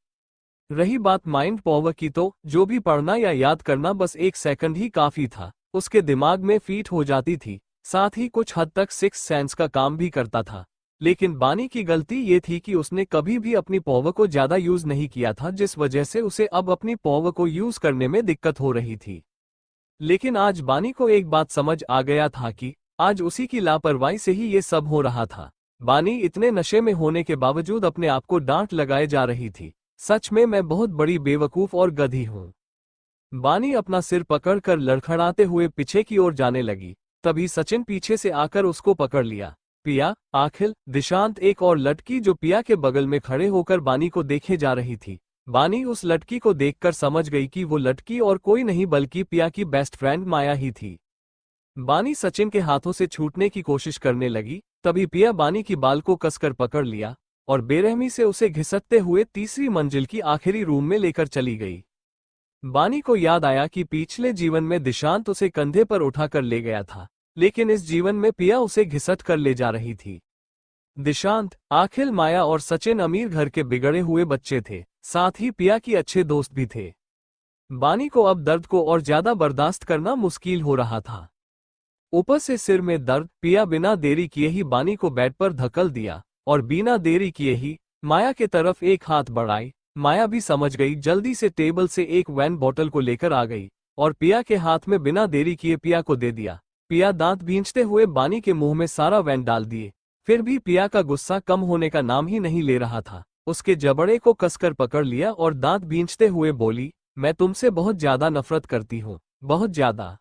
रही बात माइंड पावर की, तो जो भी पढ़ना या याद करना बस एक सेकंड ही काफी था, उसके दिमाग में फीट हो जाती थी। साथ ही कुछ हद तक सिक्स सेंस का काम भी करता था। लेकिन बानी की गलती ये थी कि उसने कभी भी अपनी पावर को ज्यादा यूज नहीं किया था, जिस वजह से उसे अब अपनी पावर को यूज करने में दिक्कत हो रही थी। लेकिन आज बानी को एक बात समझ आ गया था कि आज उसी की लापरवाही से ही ये सब हो रहा था। बानी इतने नशे में होने के बावजूद अपने आप को डांट लगाए जा रही थी। सच में मैं बहुत बड़ी बेवकूफ और गधी हूँ। बानी अपना सिर पकड़कर लड़खड़ाते हुए पीछे की ओर जाने लगी। तभी सचिन पीछे से आकर उसको पकड़ लिया। पिया, आखिल, दिशांत एक और लड़की जो पिया के बगल में खड़े होकर बानी को देखे जा रही थी। बानी उस लड़की को देखकर समझ गई कि वो लड़की और कोई नहीं बल्कि पिया की बेस्ट फ्रेंड माया ही थी। बानी सचिन के हाथों से छूटने की कोशिश करने लगी। तभी पिया बानी की बाल को कसकर पकड़ लिया और बेरहमी से उसे घिसटते हुए तीसरी मंजिल की आखिरी रूम में लेकर चली गई। बानी को याद आया कि पिछले जीवन में दिशांत उसे कंधे पर उठाकर ले गया था, लेकिन इस जीवन में पिया उसे घिसट कर ले जा रही थी। दिशांत, आखिल, माया और सचिन अमीर घर के बिगड़े हुए बच्चे थे, साथ ही पिया की अच्छे दोस्त भी थे। बानी को अब दर्द को और ज्यादा बर्दाश्त करना मुश्किल हो रहा था। ऊपर से सिर में दर्द। पिया बिना देरी किए ही बानी को बेड पर धकेल दिया और बिना देरी किए ही माया के तरफ एक हाथ बढ़ाई। माया भी समझ गई, जल्दी से टेबल से एक वाइन बोतल को लेकर आ गई और पिया के हाथ में बिना देरी किए पिया को दे दिया। पिया दांत भींचते हुए बानी के मुंह में सारा वाइन डाल दिए। फिर भी पिया का गुस्सा कम होने का नाम ही नहीं ले रहा था। उसके जबड़े को कसकर पकड़ लिया और दांत भींचते हुए बोली, मैं तुमसे बहुत ज्यादा नफरत करती हूँ, बहुत ज्यादा।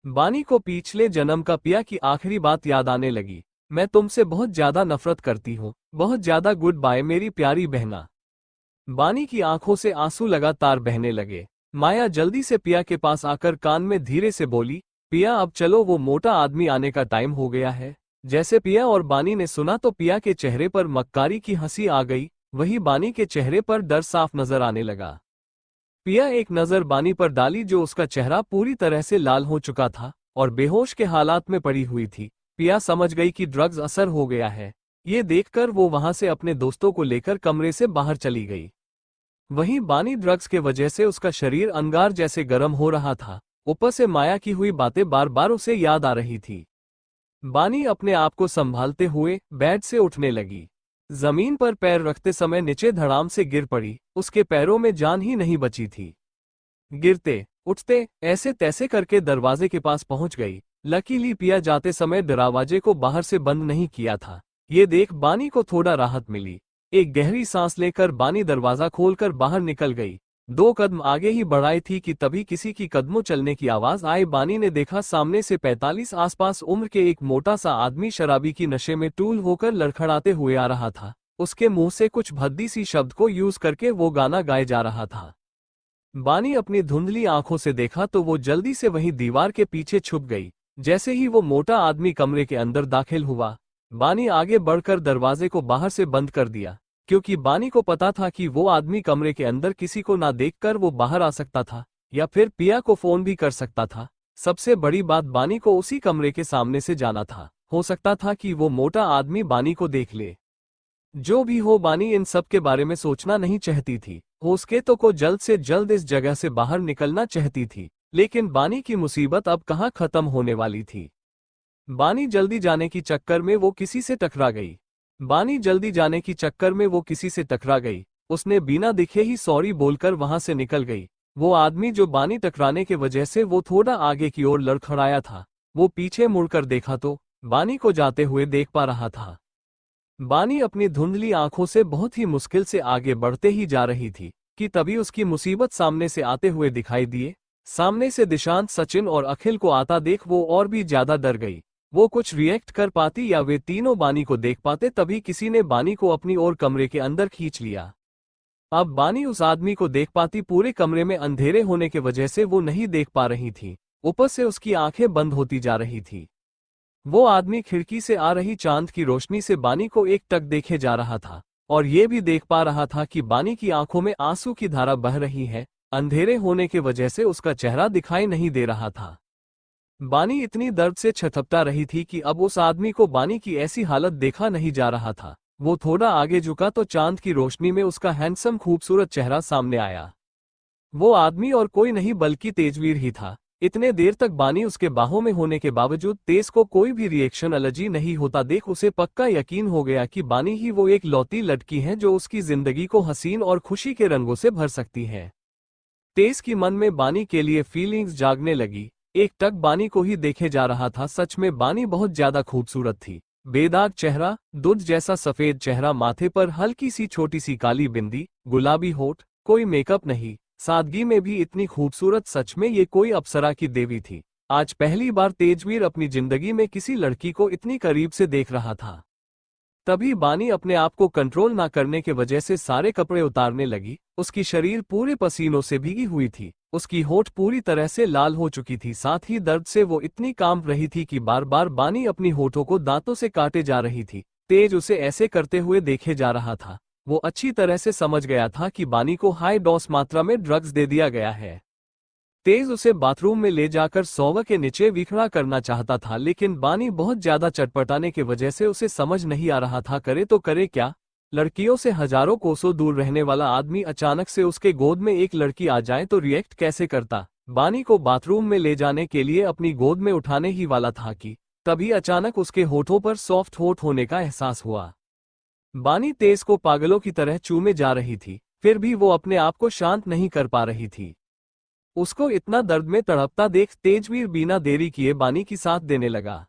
बानी को पिछले जन्म का पिया की आखिरी बात याद आने लगी। मैं तुमसे बहुत ज्यादा नफरत करती हूँ, बहुत ज्यादा। गुड बाय मेरी प्यारी बहना। बानी की आंखों से आंसू लगातार बहने लगे। माया जल्दी से पिया के पास आकर कान में धीरे से बोली, पिया अब चलो, वो मोटा आदमी आने का टाइम हो गया है। जैसे पिया और बानी ने सुना तो पिया के चेहरे पर मक्कारी की हंसी आ गई, वही बानी के चेहरे पर डर साफ नजर आने लगा। पिया एक नजर बानी पर डाली जो उसका चेहरा पूरी तरह से लाल हो चुका था और बेहोश के हालात में पड़ी हुई थी। पिया समझ गई कि ड्रग्स असर हो गया है। ये देखकर वो वहां से अपने दोस्तों को लेकर कमरे से बाहर चली गई। वहीं बानी ड्रग्स के वजह से उसका शरीर अंगार जैसे गर्म हो रहा था। ऊपर से माया की हुई बातें बार बार उसे याद आ रही थी। बानी अपने आप को संभालते हुए बेड से उठने लगी। जमीन पर पैर रखते समय नीचे धड़ाम से गिर पड़ी। उसके पैरों में जान ही नहीं बची थी। गिरते उठते ऐसे तैसे करके दरवाजे के पास पहुंच गई। लकीली पिया जाते समय दरवाजे को बाहर से बंद नहीं किया था। ये देख बानी को थोड़ा राहत मिली। एक गहरी सांस लेकर बानी दरवाजा खोलकर बाहर निकल गई। 2 कदम आगे ही बढ़ाई थी कि तभी किसी की कदमों चलने की आवाज आई। बानी ने देखा सामने से 45 आसपास उम्र के एक मोटा सा आदमी शराबी की नशे में टूल होकर लड़खड़ाते हुए आ रहा था। उसके मुंह से कुछ भद्दी सी शब्द को यूज करके वो गाना गाए जा रहा था। बानी अपनी धुंधली आंखों से देखा तो वो जल्दी से वहीं दीवार के पीछे छुप गई। जैसे ही वो मोटा आदमी कमरे के अंदर दाखिल हुआ, बानी आगे बढ़कर दरवाजे को बाहर से बंद कर दिया, क्योंकि बानी को पता था कि वो आदमी कमरे के अंदर किसी को ना देखकर वो बाहर आ सकता था या फिर पिया को फोन भी कर सकता था। सबसे बड़ी बात, बानी को उसी कमरे के सामने से जाना था। हो सकता था कि वो मोटा आदमी बानी को देख ले। जो भी हो, बानी इन सब के बारे में सोचना नहीं चाहती थी। हो सके तो को जल्द से जल्द इस जगह से बाहर निकलना चाहती थी, लेकिन बानी की मुसीबत अब कहाँ खत्म होने वाली थी। बानी जल्दी जाने की चक्कर में वो किसी से टकरा गई। उसने बिना दिखे ही सॉरी बोलकर वहां से निकल गई। वो आदमी जो बानी टकराने के वजह से वो थोड़ा आगे की ओर लड़खड़ाया था, वो पीछे मुड़कर देखा तो बानी को जाते हुए देख पा रहा था। बानी अपनी धुंधली आंखों से बहुत ही मुश्किल से आगे बढ़ते ही जा रही थी कि तभी उसकी मुसीबत सामने से आते हुए दिखाई दिए। सामने से दिशांत, सचिन और अखिल को आता देख वो और भी ज्यादा डर गई। वो कुछ रिएक्ट कर पाती या वे तीनों बानी को देख पाते, तभी किसी ने बानी को अपनी ओर कमरे के अंदर खींच लिया। अब बानी उस आदमी को देख पाती, पूरे कमरे में अंधेरे होने के वजह से वो नहीं देख पा रही थी। ऊपर से उसकी आंखें बंद होती जा रही थी। वो आदमी खिड़की से आ रही चांद की रोशनी से बानी को एकटक देखे जा रहा था और ये भी देख पा रहा था कि बानी की आंखों में आंसू की धारा बह रही है। अंधेरे होने की वजह से उसका चेहरा दिखाई नहीं दे रहा था। बानी इतनी दर्द से छटपटा रही थी कि अब उस आदमी को बानी की ऐसी हालत देखा नहीं जा रहा था। वो थोड़ा आगे झुका तो चांद की रोशनी में उसका हैंडसम खूबसूरत चेहरा सामने आया। वो आदमी और कोई नहीं बल्कि तेजवीर ही था। इतने देर तक बानी उसके बाहों में होने के बावजूद तेज को कोई भी रिएक्शन एलर्जी नहीं होता देख उसे पक्का यकीन हो गया कि बानी ही वो एक लौती लड़की है जो उसकी जिंदगी को हसीन और खुशी के रंगों से भर सकती है। तेज की मन में बानी के लिए फीलिंग्स जागने लगी। एक टक बानी को ही देखे जा रहा था। सच में बानी बहुत ज्यादा खूबसूरत थी। बेदाग चेहरा, दूध जैसा सफेद चेहरा, माथे पर हल्की सी छोटी सी काली बिंदी, गुलाबी होठ, कोई मेकअप नहीं, सादगी में भी इतनी खूबसूरत। सच में ये कोई अप्सरा की देवी थी। आज पहली बार तेजवीर अपनी जिंदगी में किसी लड़की को इतनी करीब से देख रहा था। तभी बानी अपने आप को कंट्रोल ना करने के वजह से सारे कपड़े उतारने लगी। उसकी शरीर पूरे पसीनों से भीगी हुई थी। उसकी होठ पूरी तरह से लाल हो चुकी थी। साथ ही दर्द से वो इतनी कांप रही थी कि बार बार बानी अपनी होठों को दांतों से काटे जा रही थी। तेज उसे ऐसे करते हुए देखे जा रहा था। वो अच्छी तरह से समझ गया था कि बानी को हाई डोज मात्रा में ड्रग्स दे दिया गया है। तेज उसे बाथरूम में ले जाकर सोवा के नीचे विखड़ा करना चाहता था, लेकिन बानी बहुत ज्यादा चटपटाने की वजह से उसे समझ नहीं आ रहा था करे तो करे क्या। लड़कियों से हजारों कोसों दूर रहने वाला आदमी अचानक से उसके गोद में एक लड़की आ जाए तो रिएक्ट कैसे करता। बानी को बाथरूम में ले जाने के लिए अपनी गोद में उठाने ही वाला था कि तभी अचानक उसके होठों पर सॉफ्ट होठ होने का एहसास हुआ। बानी तेज को पागलों की तरह चूमे जा रही थी, फिर भी वो अपने आप को शांत नहीं कर पा रही थी। उसको इतना दर्द में तड़पता देख तेजवीर बिना देरी किए बानी की साथ देने लगा।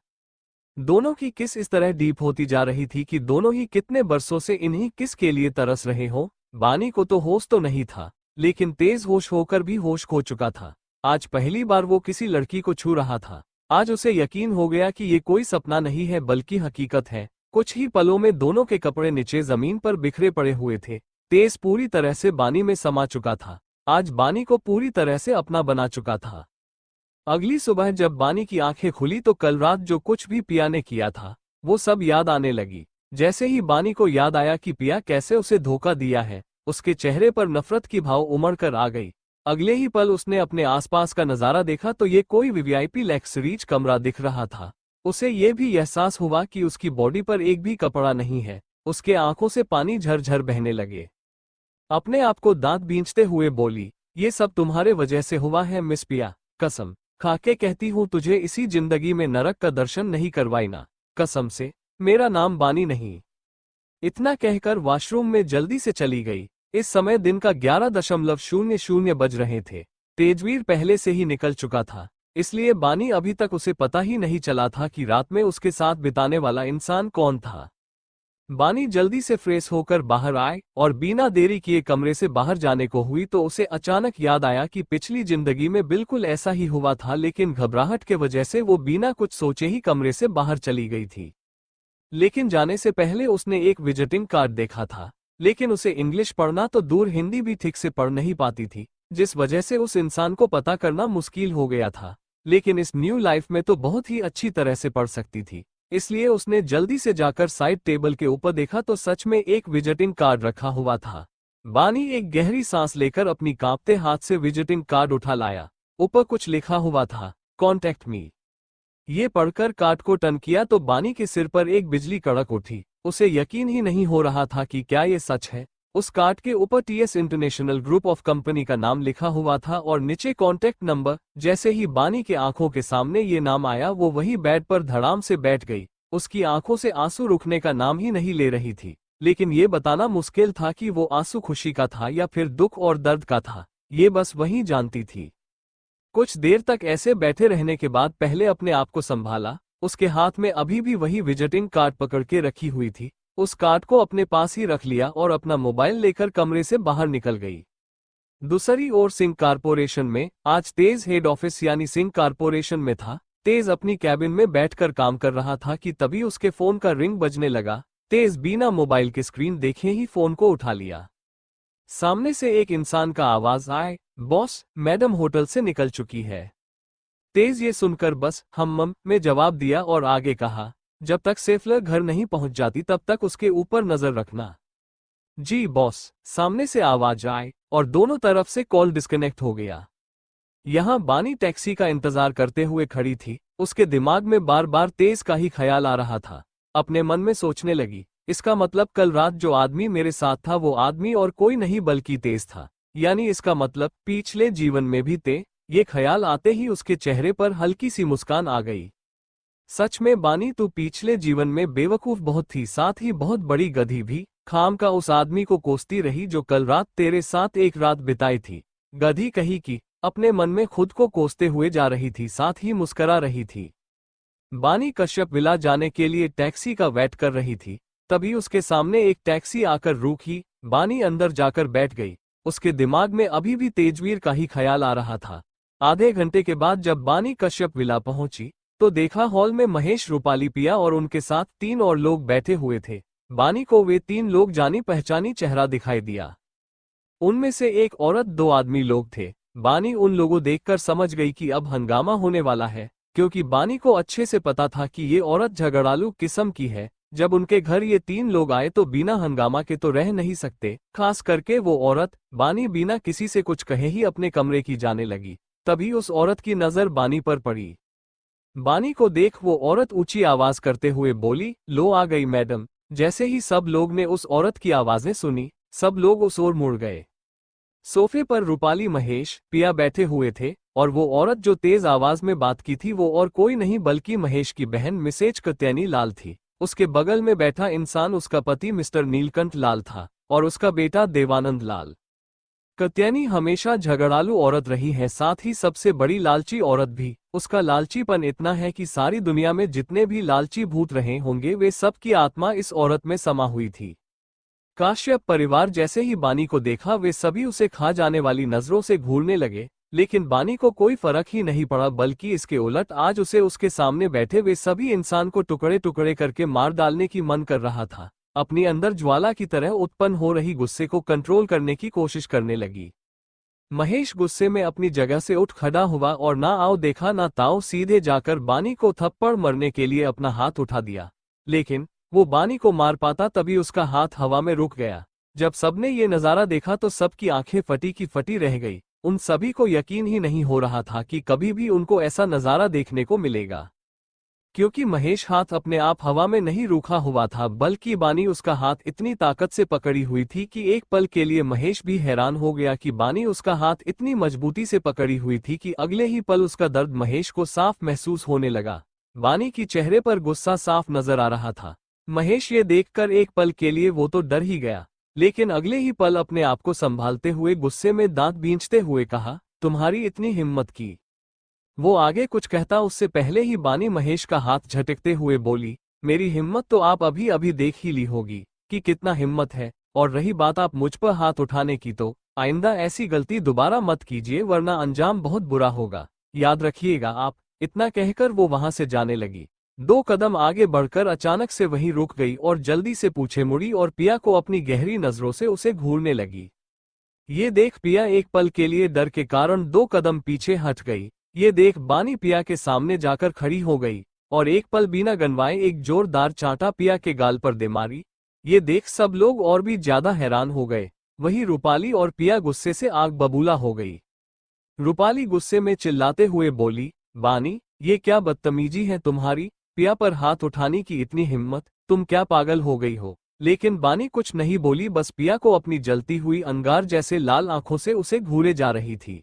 दोनों की किस इस तरह डीप होती जा रही थी कि दोनों ही कितने बरसों से इन्हीं किस के लिए तरस रहे हो। बानी को तो होश तो नहीं था, लेकिन तेज होश होकर भी होश खो चुका था। आज पहली बार वो किसी लड़की को छू रहा था। आज उसे यकीन हो गया कि ये कोई सपना नहीं है बल्कि हकीकत है। कुछ ही पलों में दोनों के कपड़े नीचे जमीन पर बिखरे पड़े हुए थे। तेज पूरी तरह से बानी में समा चुका था। आज बानी को पूरी तरह से अपना बना चुका था। अगली सुबह जब बानी की आंखें खुली तो कल रात जो कुछ भी पिया ने किया था वो सब याद आने लगी। जैसे ही बानी को याद आया कि पिया कैसे उसे धोखा दिया है, उसके चेहरे पर नफरत की भाव उमड़ कर आ गई। अगले ही पल उसने अपने आसपास का नजारा देखा तो ये कोई वीवीआईपी लग्जरीज कमरा दिख रहा था। उसे ये भी एहसास हुआ कि उसकी बॉडी पर एक भी कपड़ा नहीं है। उसके आंखों से पानी झरझर बहने लगे। अपने आप को दांत बींचते हुए बोली, ये सब तुम्हारे वजह से हुआ है मिस पिया। कसम खाके कहती हूँ तुझे इसी जिंदगी में नरक का दर्शन नहीं करवाई ना। कसम से, मेरा नाम बानी नहीं। इतना कहकर वॉशरूम में जल्दी से चली गई। इस समय दिन का 11:00 बज रहे थे। तेजवीर पहले से ही निकल चुका था, इसलिए बानी अभी तक उसे पता ही नहीं चला था कि रात में उसके साथ बिताने वाला इंसान कौन था। बानी जल्दी से फ्रेश होकर बाहर आए और बिना देरी किए कमरे से बाहर जाने को हुई तो उसे अचानक याद आया कि पिछली जिंदगी में बिल्कुल ऐसा ही हुआ था, लेकिन घबराहट के वजह से वो बिना कुछ सोचे ही कमरे से बाहर चली गई थी। लेकिन जाने से पहले उसने एक विजिटिंग कार्ड देखा था, लेकिन उसे इंग्लिश पढ़ना तो दूर हिंदी भी ठीक से पढ़ नहीं पाती थी, जिस वजह से उस इंसान को पता करना मुश्किल हो गया था। लेकिन इस न्यू लाइफ में तो बहुत ही अच्छी तरह से पढ़ सकती थी, इसलिए उसने जल्दी से जाकर साइड टेबल के ऊपर देखा तो सच में एक विजिटिंग कार्ड रखा हुआ था। बानी एक गहरी सांस लेकर अपनी कांपते हाथ से विजिटिंग कार्ड उठा लाया। ऊपर कुछ लिखा हुआ था, कॉन्टैक्ट मी। ये पढ़कर कार्ड को टर्न किया तो बानी के सिर पर एक बिजली कड़क उठी। उसे यकीन ही नहीं हो रहा था कि क्या ये सच है। उस कार्ड के ऊपर TS international group of company का नाम लिखा हुआ था और नीचे कॉन्टैक्ट नंबर। जैसे ही बानी के आंखों के सामने ये नाम आया वो वही बेड पर धड़ाम से बैठ गई। उसकी आंखों से आंसू रुकने का नाम ही नहीं ले रही थी, लेकिन ये बताना मुश्किल था कि वो आंसू खुशी का था या फिर दुख और दर्द का था। ये बस वही जानती थी। कुछ देर तक ऐसे बैठे रहने के बाद पहले अपने आप को संभाला। उसके हाथ में अभी भी वही विजिटिंग कार्ड पकड़ के रखी हुई थी। उस कार्ड को अपने पास ही रख लिया और अपना मोबाइल लेकर कमरे से बाहर निकल गई। दूसरी ओर सिंह कारपोरेशन में आज तेज हेड ऑफिस यानी सिंह कारपोरेशन में था। तेज अपनी कैबिन में बैठकर काम कर रहा था कि तभी उसके फोन का रिंग बजने लगा। तेज बिना मोबाइल की स्क्रीन देखे ही फोन को उठा लिया। सामने से एक इंसान का आवाज आए, बॉस, मैडम होटल से निकल चुकी है। तेज ये सुनकर बस हम्म में जवाब दिया और आगे कहा, जब तक सेफलर घर नहीं पहुंच जाती तब तक उसके ऊपर नजर रखना। जी बॉस, सामने से आवाज आए और दोनों तरफ से कॉल डिस्कनेक्ट हो गया। यहां बानी टैक्सी का इंतजार करते हुए खड़ी थी। उसके दिमाग में बार बार तेज का ही ख्याल आ रहा था। अपने मन में सोचने लगी, इसका मतलब कल रात जो आदमी मेरे साथ था वो आदमी और कोई नहीं बल्कि तेज था। यानी इसका मतलब पिछले जीवन में भी थे। ये ख्याल आते ही उसके चेहरे पर हल्की सी मुस्कान आ गई। सच में बानी, तू पिछले जीवन में बेवकूफ बहुत थी, साथ ही बहुत बड़ी गधी भी। खाम का उस आदमी को कोसती रही जो कल रात तेरे साथ एक रात बिताई थी। गधी कही कि अपने मन में खुद को कोसते हुए जा रही थी, साथ ही मुस्करा रही थी। बानी कश्यप विला जाने के लिए टैक्सी का वेट कर रही थी। तभी उसके सामने एक टैक्सी आकर रुकी। बानी अंदर जाकर बैठ गई। उसके दिमाग में अभी भी तेजवीर का ही ख्याल आ रहा था। आधे घंटे के बाद जब बानी कश्यप विला पहुंची तो देखा हॉल में महेश, रूपाली, पिया और उनके साथ 3 और लोग बैठे हुए थे। बानी को वे 3 लोग जानी पहचानी चेहरा दिखाई दिया। उनमें से एक औरत, 2 आदमी लोग थे। बानी उन लोगों देखकर समझ गई कि अब हंगामा होने वाला है, क्योंकि बानी को अच्छे से पता था कि ये औरत झगड़ालू किस्म की है। जब उनके घर ये 3 लोग आए तो बिना हंगामा के तो रह नहीं सकते, खास करके वो औरत। बानी बिना किसी से कुछ कहे ही अपने कमरे की जाने लगी। तभी उस औरत की नजर बानी पर पड़ी। बानी को देख वो औरत ऊंची आवाज करते हुए बोली, लो आ गई मैडम। जैसे ही सब लोग ने उस औरत की आवाजें सुनी, सब लोग उस ओर मुड़ गए। सोफे पर रूपाली, महेश, पिया बैठे हुए थे और वो औरत जो तेज आवाज में बात की थी वो और कोई नहीं बल्कि महेश की बहन मिसेज कत्यानी लाल थी। उसके बगल में बैठा इंसान उसका पति मिस्टर नीलकंठ लाल था और उसका बेटा देवानंद लाल। कत्यानी हमेशा झगड़ालू औरत रही है, साथ ही सबसे बड़ी लालची औरत भी। उसका लालचीपन इतना है कि सारी दुनिया में जितने भी लालची भूत रहे होंगे वे सब की आत्मा इस औरत में समा हुई थी। काश्यप परिवार जैसे ही बानी को देखा वे सभी उसे खा जाने वाली नजरों से घूरने लगे, लेकिन बानी को कोई फर्क ही नहीं पड़ा, बल्कि इसके उलट आज उसे उसके सामने बैठे वे सभी इंसान को टुकड़े टुकड़े करके मार डालने की मन कर रहा था। अपनी अंदर ज्वाला की तरह उत्पन्न हो रही गुस्से को कंट्रोल करने की कोशिश करने लगी। महेश गुस्से में अपनी जगह से उठ खड़ा हुआ और ना आओ देखा ना ताओ सीधे जाकर बानी को थप्पड़ मरने के लिए अपना हाथ उठा दिया। लेकिन वो बानी को मार पाता तभी उसका हाथ हवा में रुक गया। जब सबने ये नजारा देखा तो सबकी आंखें फटी की फटी रह गई। उन सभी को यकीन ही नहीं हो रहा था कि कभी भी उनको ऐसा नजारा देखने को मिलेगा, क्योंकि महेश हाथ अपने आप हवा में नहीं रुका हुआ था, बल्कि बानी उसका हाथ इतनी ताकत से पकड़ी हुई थी कि एक पल के लिए महेश भी हैरान हो गया कि बानी उसका हाथ इतनी मजबूती से पकड़ी हुई थी कि अगले ही पल उसका दर्द महेश को साफ महसूस होने लगा। बानी की चेहरे पर गुस्सा साफ नजर आ रहा था। महेश ये देखकर एक पल के लिए वो तो डर ही गया, लेकिन अगले ही पल अपने आप को संभालते हुए गुस्से में दांत बींचते हुए कहा, तुम्हारी इतनी हिम्मत की। वो आगे कुछ कहता उससे पहले ही बानी महेश का हाथ झटकते हुए बोली, मेरी हिम्मत तो आप अभी अभी देख ही ली होगी कि कितना हिम्मत है, और रही बात आप मुझ पर हाथ उठाने की तो आइंदा ऐसी गलती दोबारा मत कीजिए, वरना अंजाम बहुत बुरा होगा, याद रखिएगा आप। इतना कहकर वो वहां से जाने लगी। 2 कदम आगे बढ़कर अचानक से वहीं रुक गई और जल्दी से पीछे मुड़ी और पिया को अपनी गहरी नजरों से उसे घूरने लगी। ये देख पिया एक पल के लिए डर के कारण 2 कदम पीछे हट गई। ये देख बानी पिया के सामने जाकर खड़ी हो गई और एक पल बिना गनवाए एक जोरदार चांटा पिया के गाल पर दे मारी। ये देख सब लोग और भी ज्यादा हैरान हो गए। वहीं रूपाली और पिया गुस्से से आग बबूला हो गई। रूपाली गुस्से में चिल्लाते हुए बोली, बानी ये क्या बदतमीजी है तुम्हारी, पिया पर हाथ उठाने की इतनी हिम्मत, तुम क्या पागल हो गई हो। लेकिन बानी कुछ नहीं बोली, बस पिया को अपनी जलती हुई अंगार जैसे लाल आंखों से उसे घूरे जा रही थी।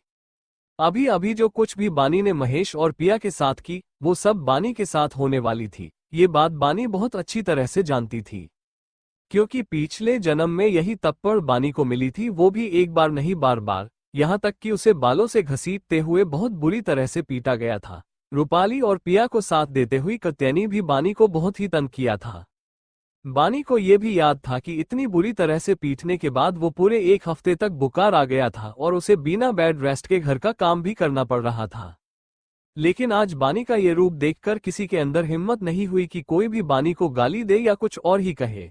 अभी अभी जो कुछ भी बानी ने महेश और पिया के साथ की वो सब बानी के साथ होने वाली थी। ये बात बानी बहुत अच्छी तरह से जानती थी, क्योंकि पिछले जन्म में यही तप्पड़ बानी को मिली थी, वो भी एक बार नहीं बार बार, यहाँ तक कि उसे बालों से घसीटते हुए बहुत बुरी तरह से पीटा गया था। रूपाली और पिया को साथ देते हुई कत्यानी भी बानी को बहुत ही तंग किया था। बानी को यह भी याद था कि इतनी बुरी तरह से पीटने के बाद वो पूरे 1 हफ्ते तक बुखार आ गया था और उसे बिना बेड रेस्ट के घर का काम भी करना पड़ रहा था। लेकिन आज बानी का ये रूप देखकर किसी के अंदर हिम्मत नहीं हुई कि कोई भी बानी को गाली दे या कुछ और ही कहे।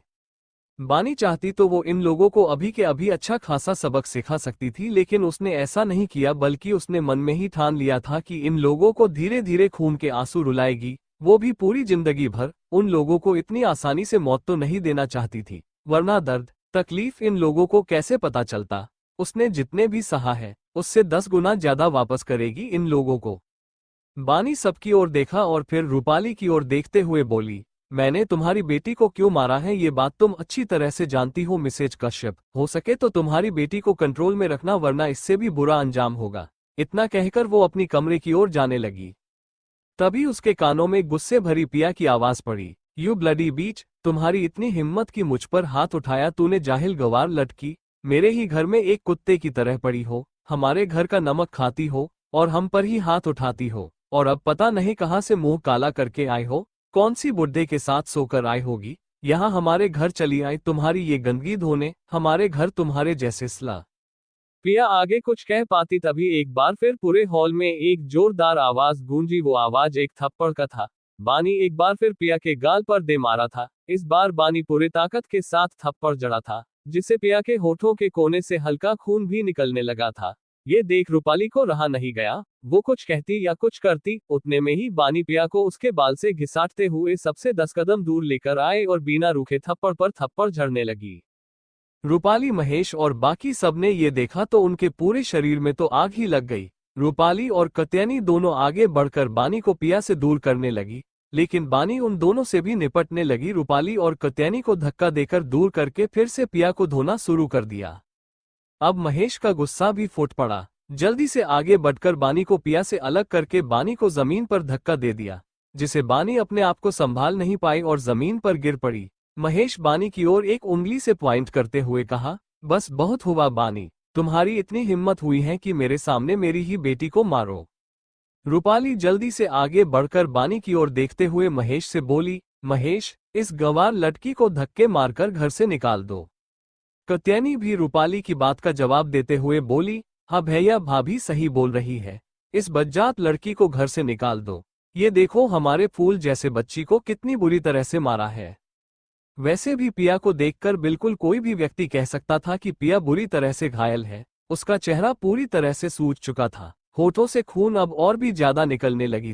बानी चाहती तो वो इन लोगों को अभी के अभी अच्छा खासा सबक सिखा सकती थी, लेकिन उसने ऐसा नहीं किया, बल्कि उसने मन में ही ठान लिया था कि इन लोगों को धीरे धीरे खून के आंसू रुलाएगी, वो भी पूरी जिंदगी भर। उन लोगों को इतनी आसानी से मौत तो नहीं देना चाहती थी, वरना दर्द तकलीफ इन लोगों को कैसे पता चलता। उसने जितने भी सहा है उससे 10 गुना ज्यादा वापस करेगी इन लोगों को। बानी सबकी ओर देखा और फिर रूपाली की ओर देखते हुए बोली, मैंने तुम्हारी बेटी को क्यों मारा है ये बात तुम अच्छी तरह से जानती हो मिसेज कश्यप। हो सके तो तुम्हारी बेटी को कंट्रोल में रखना, वरना इससे भी बुरा अंजाम होगा। इतना कहकर वो अपनी कमरे की ओर जाने लगी। तभी उसके कानों में गुस्से भरी पिया की आवाज पड़ी, यू ब्लडी बीच, तुम्हारी इतनी हिम्मत कि मुझ पर हाथ उठाया, तूने जाहिल गवार लटकी, मेरे ही घर में एक कुत्ते की तरह पड़ी हो। हमारे घर का नमक खाती हो और हम पर ही हाथ उठाती हो, और अब पता नहीं कहाँ से मुंह काला करके आए हो, कौन सी बुड्ढे के साथ सोकर आई होगी, यहाँ हमारे घर चली आई तुम्हारी ये गंदगी धोने, हमारे घर तुम्हारे जैसे सला। पिया आगे कुछ कह पाती तभी एक बार फिर पूरे हॉल में एक जोरदार आवाज गूंजी। वो आवाज एक थप्पड़ का था। बानी एक बार फिर पिया के गाल पर दे मारा था। इस बार बानी पूरे ताकत के साथ थप्पड़ जड़ा था, जिससे पिया के होठों के कोने से हल्का खून भी निकलने लगा था। ये देख रूपाली को रहा नहीं गया, वो कुछ कहती या कुछ करती। उतने में ही बानी पिया को उसके बाल से घिसाटते हुए सबसे 10 कदम दूर लेकर आए और बिना रुके थप्पड़ पर थप्पड़ झड़ने लगी। रूपाली, महेश और बाकी सबने ये देखा तो उनके पूरे शरीर में तो आग ही लग गई। रूपाली और कत्यानी दोनों आगे बढ़कर बानी को पिया से दूर करने लगी, लेकिन बानी उन दोनों से भी निपटने लगी। रूपाली और कत्यानी को धक्का देकर दूर करके फिर से पिया को धोना शुरू कर दिया। अब महेश का गुस्सा भी फूट पड़ा। जल्दी से आगे बढ़कर बानी को पिया से अलग करके बानी को जमीन पर धक्का दे दिया, जिसे बानी अपने आप को संभाल नहीं पाई और जमीन पर गिर पड़ी। महेश बानी की ओर एक उंगली से पॉइंट करते हुए कहा, बस बहुत हुआ बानी, तुम्हारी इतनी हिम्मत हुई है कि मेरे सामने मेरी ही बेटी को मारो। रूपाली जल्दी से आगे बढ़कर बानी की ओर देखते हुए महेश से बोली, महेश, इस गंवार लड़की को धक्के मारकर घर से निकाल दो। कत्यानी भी रूपाली की बात का जवाब देते हुए बोली, हाँ भैया, भाभी सही बोल रही है, इस बज्जात लड़की को घर से निकाल दो। ये देखो हमारे फूल जैसे बच्ची को कितनी बुरी तरह से मारा है। वैसे भी पिया को देखकर बिल्कुल कोई भी व्यक्ति कह सकता था कि पिया बुरी तरह से घायल है। उसका चेहरा पूरी तरह से सूज चुका था, होठों से खून अब और भी ज्यादा निकलने लगी।